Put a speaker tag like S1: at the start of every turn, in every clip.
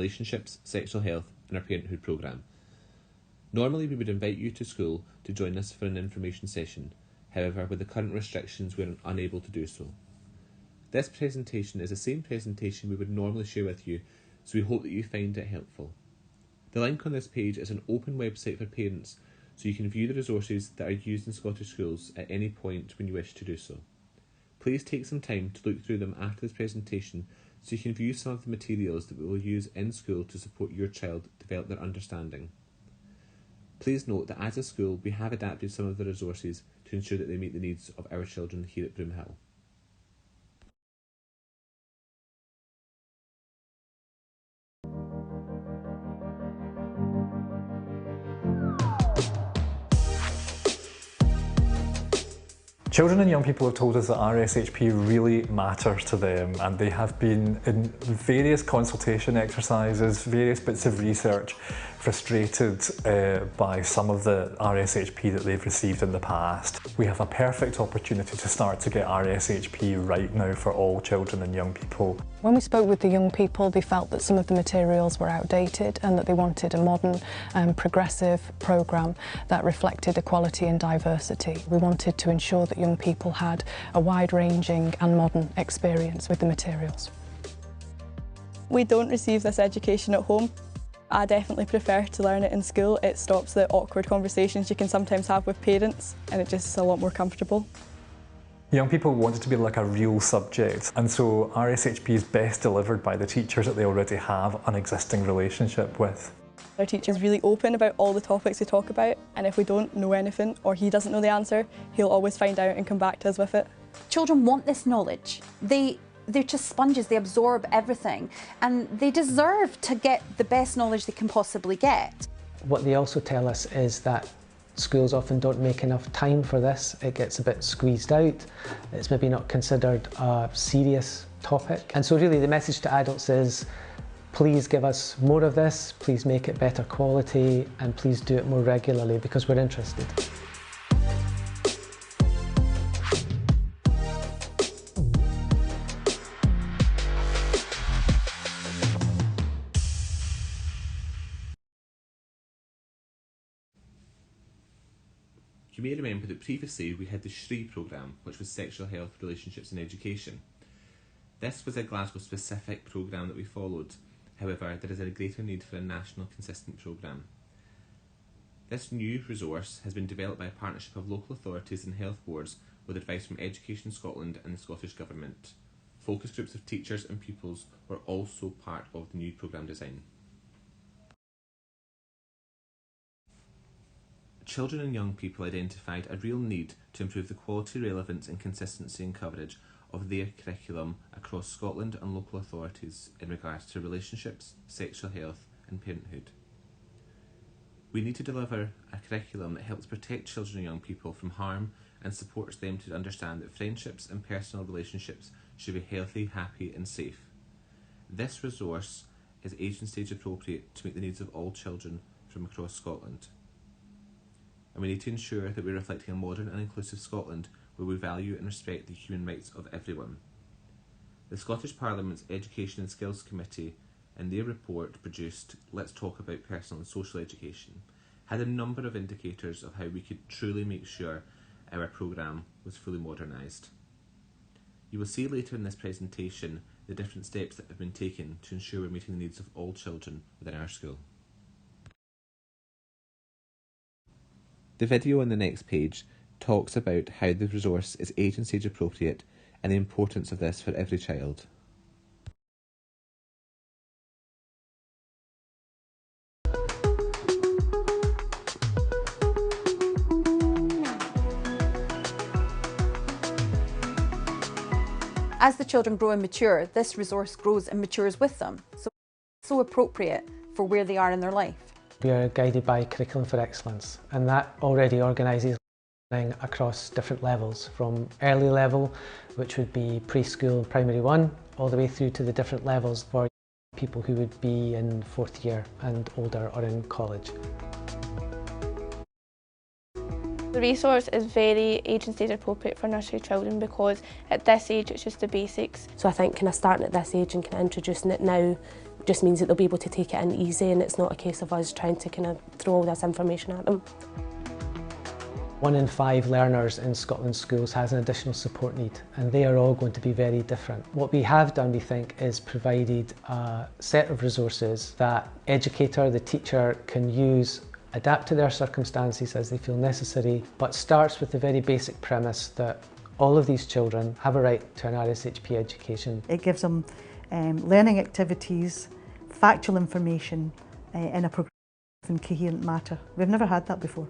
S1: relationships, sexual health and our parenthood programme. Normally we would invite you to school to join us for an information session. However, with the current restrictions we are unable to do so. This presentation is the same presentation we would normally share with you, so we hope that you find it helpful. The link on this page is an open website for parents, so you can view the resources that are used in Scottish schools at any point when you wish to do so. Please take some time to look through them after this presentation so you can view some of the materials that we will use in school to support your child develop their understanding. Please note that as a school we have adapted some of the resources to ensure that they meet the needs of our children here at Broomhill.
S2: Children and young people have told us that RSHP really matters to them, and they have been in various consultation exercises, various bits of research, frustrated by some of the RSHP that they've received in the past. We have a perfect opportunity to start to get RSHP right now for all children and young people.
S3: When we spoke with the young people, they felt that some of the materials were outdated and that they wanted a modern and progressive programme that reflected equality and diversity. We wanted to ensure that young people had a wide-ranging and modern experience with the materials.
S4: We don't receive this education at home. I definitely prefer to learn it in school. It stops the awkward conversations you can sometimes have with parents, and it's just a lot more comfortable.
S2: Young people want it to be like a real subject, and so RSHP is best delivered by the teachers that they already have an existing relationship with.
S4: Our teacher's really open about all the topics we talk about, and if we don't know anything or he doesn't know the answer, he'll always find out and come back to us with it.
S5: Children want this knowledge. They're just sponges, they absorb everything, and they deserve to get the best knowledge they can possibly get.
S6: What they also tell us is that schools often don't make enough time for this. It gets a bit squeezed out. It's maybe not considered a serious topic. And so really the message to adults is, please give us more of this, please make it better quality, and please do it more regularly because we're interested.
S1: You may remember that previously we had the SHRE programme, which was Sexual Health, Relationships and Education. This was a Glasgow specific programme that we followed. However, there is a greater need for a national consistent programme. This new resource has been developed by a partnership of local authorities and health boards with advice from Education Scotland and the Scottish Government. Focus groups of teachers and pupils were also part of the new programme design. Children and young people identified a real need to improve the quality, relevance and consistency and coverage of their curriculum across Scotland and local authorities in regards to relationships, sexual health and parenthood. We need to deliver a curriculum that helps protect children and young people from harm and supports them to understand that friendships and personal relationships should be healthy, happy and safe. This resource is agency age appropriate to meet the needs of all children from across Scotland. And we need to ensure that we're reflecting a modern and inclusive Scotland where we value and respect the human rights of everyone. The Scottish Parliament's Education and Skills Committee, in their report produced Let's Talk About Personal and Social Education, had a number of indicators of how we could truly make sure our programme was fully modernised. You will see later in this presentation the different steps that have been taken to ensure we're meeting the needs of all children within our school. The video on the next page talks about how the resource is agency age appropriate and the importance of this for every child.
S5: As the children grow and mature, this resource grows and matures with them. So it's so appropriate for where they are in their life.
S6: We are guided by Curriculum for Excellence, and that already organises learning across different levels, from early level, which would be preschool, primary 1, all the way through to the different levels for people who would be in 4th year and older or in college.
S7: The resource is very agency appropriate for nursery children because at this age it's just the basics.
S8: So I think kind of starting at this age and kind of introducing it now just means that they'll be able to take it in easy, and it's not a case of us trying to kind of throw all this information at them.
S6: 1 in 5 learners in Scotland's schools has an additional support need, and they are all going to be very different. What we have done, we think, is provided a set of resources that educator, the teacher, can use, adapt to their circumstances as they feel necessary, but starts with the very basic premise that all of these children have a right to an RSHP education.
S9: It gives them learning activities, factual information in a progressive and coherent manner. We've never had that before.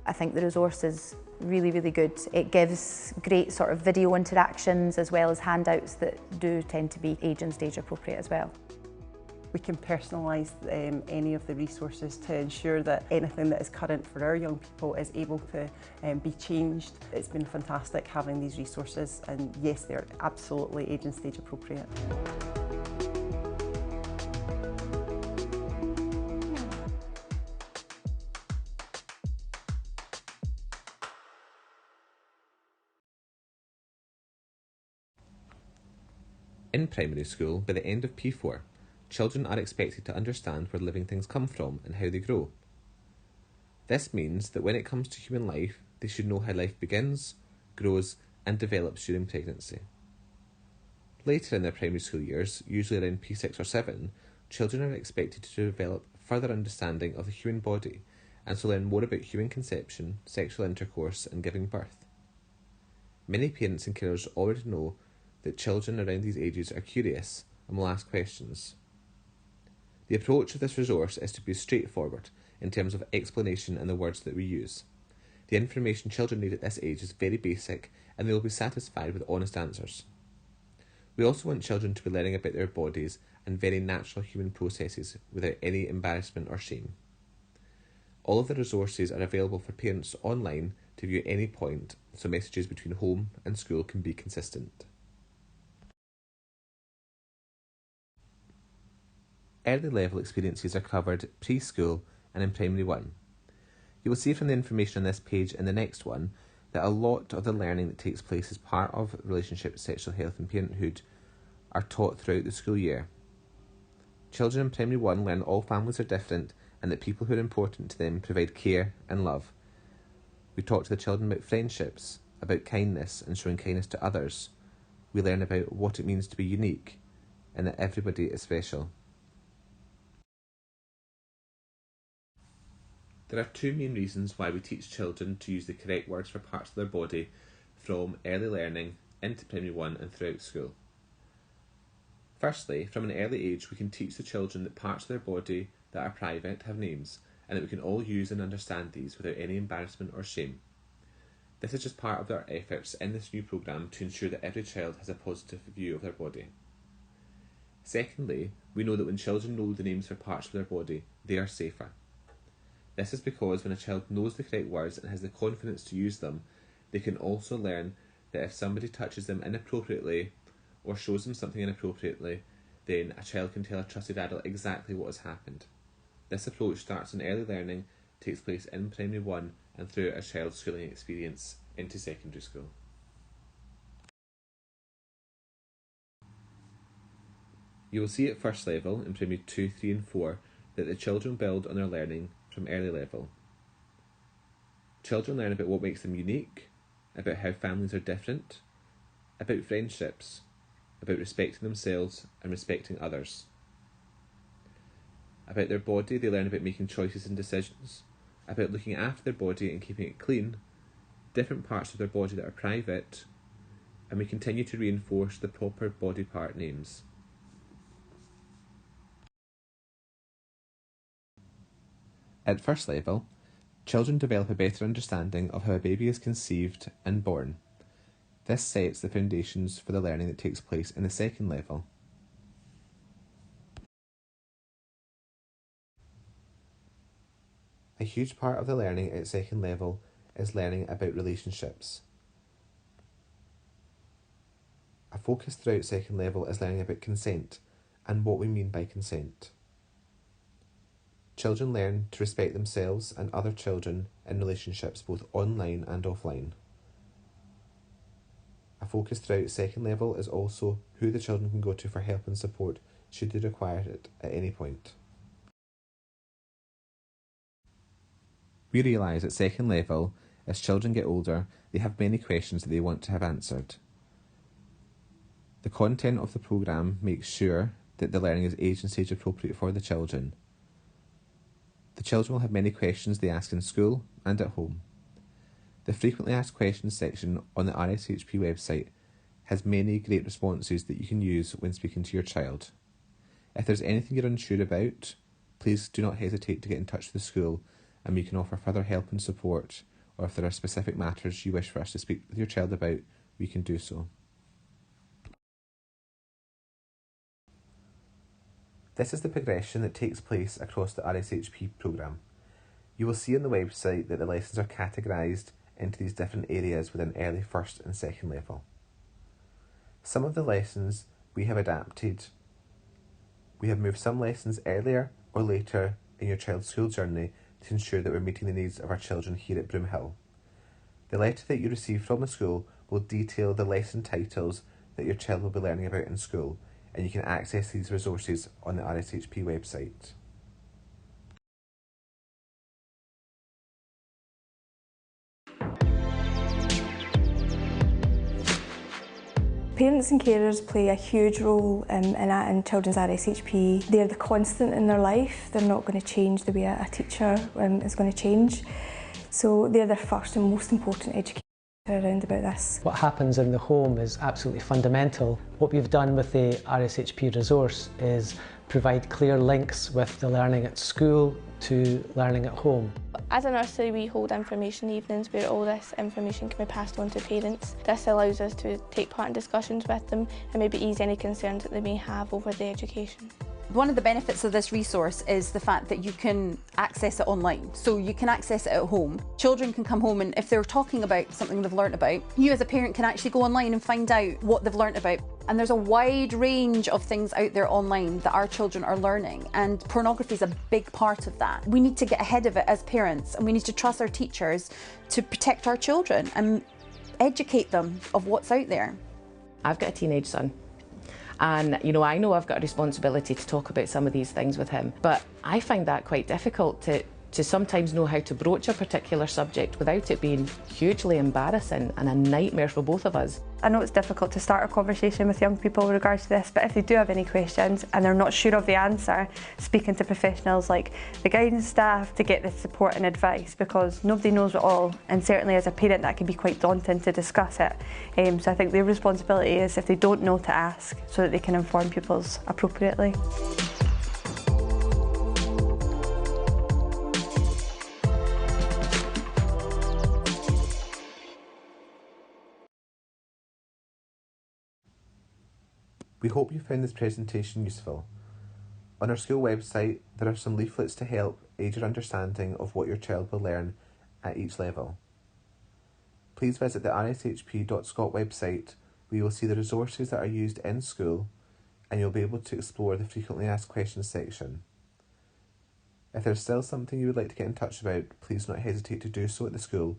S10: I think the resource is really, really good. It gives great sort of video interactions as well as handouts that do tend to be age and stage appropriate as well.
S11: We can personalise any of the resources to ensure that anything that is current for our young people is able to be changed. It's been fantastic having these resources, and yes, they're absolutely age and stage appropriate.
S1: In primary school, by the end of P4, children are expected to understand where living things come from and how they grow. This means that when it comes to human life, they should know how life begins, grows, and develops during pregnancy. Later in their primary school years, usually around P6 or 7, children are expected to develop further understanding of the human body and to learn more about human conception, sexual intercourse, and giving birth. Many parents and carers already know that children around these ages are curious and will ask questions. The approach of this resource is to be straightforward in terms of explanation and the words that we use. The information children need at this age is very basic, and they will be satisfied with honest answers. We also want children to be learning about their bodies and very natural human processes without any embarrassment or shame. All of the resources are available for parents online to view at any point, so messages between home and school can be consistent. Early level experiences are covered preschool and in primary 1. You will see from the information on this page and the next one that a lot of the learning that takes place as part of relationships, sexual health and parenthood are taught throughout the school year. Children in primary 1 learn all families are different and that people who are important to them provide care and love. We talk to the children about friendships, about kindness and showing kindness to others. We learn about what it means to be unique and that everybody is special. There are 2 main reasons why we teach children to use the correct words for parts of their body from early learning into primary 1 and throughout school. Firstly, from an early age we can teach the children that parts of their body that are private have names, and that we can all use and understand these without any embarrassment or shame. This is just part of our efforts in this new programme to ensure that every child has a positive view of their body. Secondly, we know that when children know the names for parts of their body, they are safer. This is because when a child knows the correct words and has the confidence to use them, they can also learn that if somebody touches them inappropriately or shows them something inappropriately, then a child can tell a trusted adult exactly what has happened. This approach starts in early learning, takes place in primary 1 and throughout a child's schooling experience into secondary school. You will see at first level, in primary 2, 3 and 4, that the children build on their learning from early level. Children learn about what makes them unique, about how families are different, about friendships, about respecting themselves and respecting others. About their body, they learn about making choices and decisions, about looking after their body and keeping it clean, different parts of their body that are private, and we continue to reinforce the proper body part names. At first level, children develop a better understanding of how a baby is conceived and born. This sets the foundations for the learning that takes place in the second level. A huge part of the learning at second level is learning about relationships. A focus throughout second level is learning about consent and what we mean by consent. Children learn to respect themselves and other children in relationships both online and offline. A focus throughout second level is also who the children can go to for help and support should they require it at any point. We realise at second level, as children get older, they have many questions that they want to have answered. The content of the programme makes sure that the learning is age and stage appropriate for the children. The children will have many questions they ask in school and at home. The frequently asked questions section on the RSHP website has many great responses that you can use when speaking to your child. If there's anything you're unsure about, please do not hesitate to get in touch with the school and we can offer further help and support, or if there are specific matters you wish for us to speak with your child about, we can do so. This is the progression that takes place across the RSHP programme. You will see on the website that the lessons are categorised into these different areas within early first and second level. Some of the lessons we have adapted. We have moved some lessons earlier or later in your child's school journey to ensure that we're meeting the needs of our children here at Broomhill. The letter that you receive from the school will detail the lesson titles that your child will be learning about in school, and you can access these resources on the RSHP website.
S12: Parents and carers play a huge role in children's RSHP. They're the constant in their life. They're not going to change the way a teacher is going to change. So they're their first and most important educator around about this.
S6: What happens in the home is absolutely fundamental. What we've done with the RSHP resource is provide clear links with the learning at school to learning at home.
S7: As a nursery, we hold information evenings where all this information can be passed on to parents. This allows us to take part in discussions with them and maybe ease any concerns that they may have over the education.
S5: One of the benefits of this resource is the fact that you can access it online. So you can access it at home. Children can come home and if they're talking about something they've learnt about, you as a parent can actually go online and find out what they've learnt about. And there's a wide range of things out there online that our children are learning, and pornography is a big part of that. We need to get ahead of it as parents, and we need to trust our teachers to protect our children and educate them of what's out there.
S13: I've got a teenage son. And I know I've got a responsibility to talk about some of these things with him, but I find that quite difficult to sometimes know how to broach a particular subject without it being hugely embarrassing and a nightmare for both of us.
S12: I know it's difficult to start a conversation with young people with regards to this, but if they do have any questions and they're not sure of the answer, speaking to professionals like the guidance staff to get the support and advice, because nobody knows it all, and certainly as a parent that can be quite daunting to discuss it. So I think their responsibility is, if they don't know, to ask so that they can inform pupils appropriately.
S1: We hope you found this presentation useful. On our school website, there are some leaflets to help aid your understanding of what your child will learn at each level. Please visit the rshp.scot website where you will see the resources that are used in school, and you'll be able to explore the frequently asked questions section. If there's still something you would like to get in touch about, please do not hesitate to do so at the school,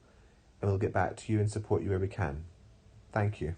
S1: and we'll get back to you and support you where we can. Thank you.